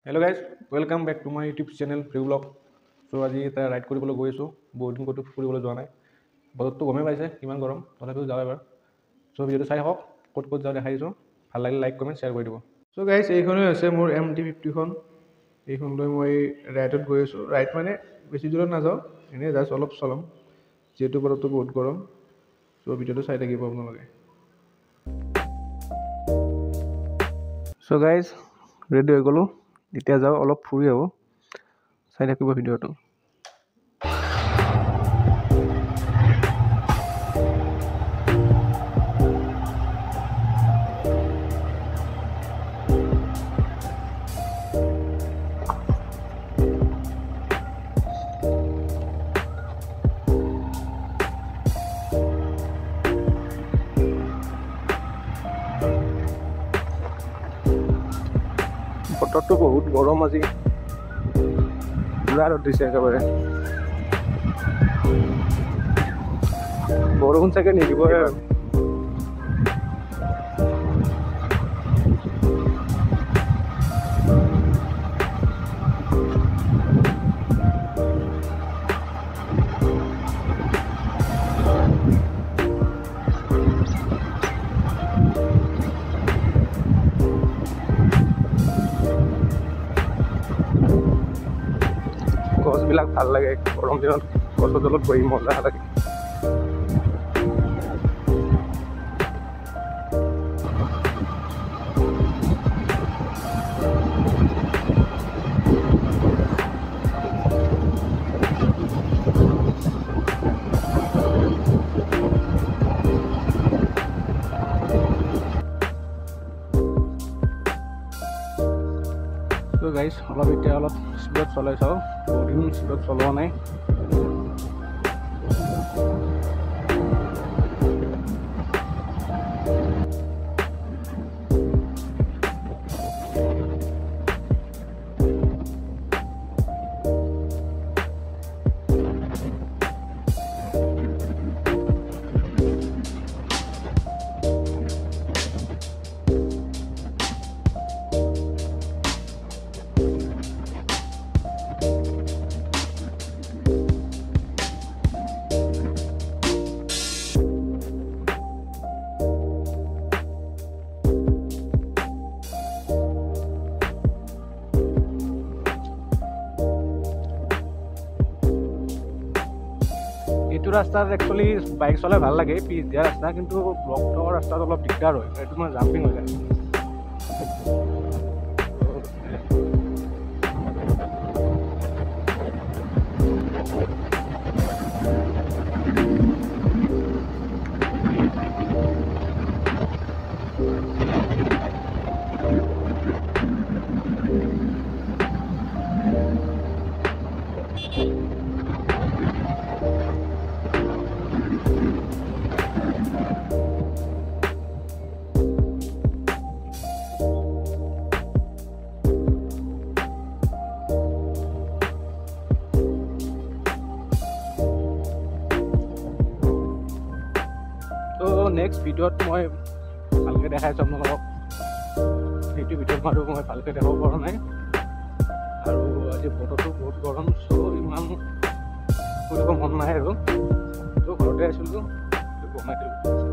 Hello guys welcome back to my YouTube channel free blog. So आज এটা ride কৰিবলৈ গৈ আছোঁ। বহুত দিন ক'তো ফুৰিবলৈ যোৱা নাই। বতৰটো গমেই পাইছে কিমান গৰম, তথাপিও যাওঁ এবাৰ। চ' ভিডিঅ'টো চাই থাকক, ক'ত ক'ত যাওঁ দেখাই দিছোঁ। ভাল লাগিলে লাইক কমেণ্ট শ্বেয়াৰ কৰি দিব। চ' গাইজ এইখনেই হৈছে মোৰ MT-50খন। এইখন লৈ মই ৰাইডত গৈ আছোঁ। ৰাইড মানে বেছি দূৰত নাযাওঁ, এনেই জাষ্ট অলপ চলাম, যিহেতু বতৰটো বহুত গৰম। চ' ভিডিঅ'টো চাই থাকিব আপোনালোকে। চ' গাইজ ৰেডি হৈ গ'লোঁ, এতিয়া যাওঁ অলপ ফুৰি আহোঁ। চাই থাকিব ভিডিঅ'টো। বতৰটো বহুত গৰম আজি, পুৰা ৰ'দ দিছে একেবাৰে। বৰষুণ চাগে নিদিবই আৰু। গছবিলাক ভাল লাগে, গৰম দিনত গছৰ তলত বহি মজা লাগে। তো গাইজ অলপ এতিয়া অলপ স্পীডত চলাই চাওঁ, বহুত দিন স্পীডত চলোৱা নাই। এইটো ৰাস্তাত একচুৱেলি বাইক চলাই ভাল লাগে, পিচ দিয়া ৰাস্তা, কিন্তু ব্লক থকা ৰাস্তাত অলপ দিগদাৰ হয়, এইটো মানে জাম্পিং হৈ যায়। নেক্সট ভিডিঅ'ত মই ভালকৈ দেখাইছোঁ আপোনালোকক। সেইটো ভিডিঅ'ত মই ভালকৈ দেখাব পৰা নাই, আৰু আজি বতৰটো বহুত গৰম, চ' ইমান কৰিব মন নাই আৰু। ত' ঘৰতে আছিলোঁ, বনাই দিলোঁ।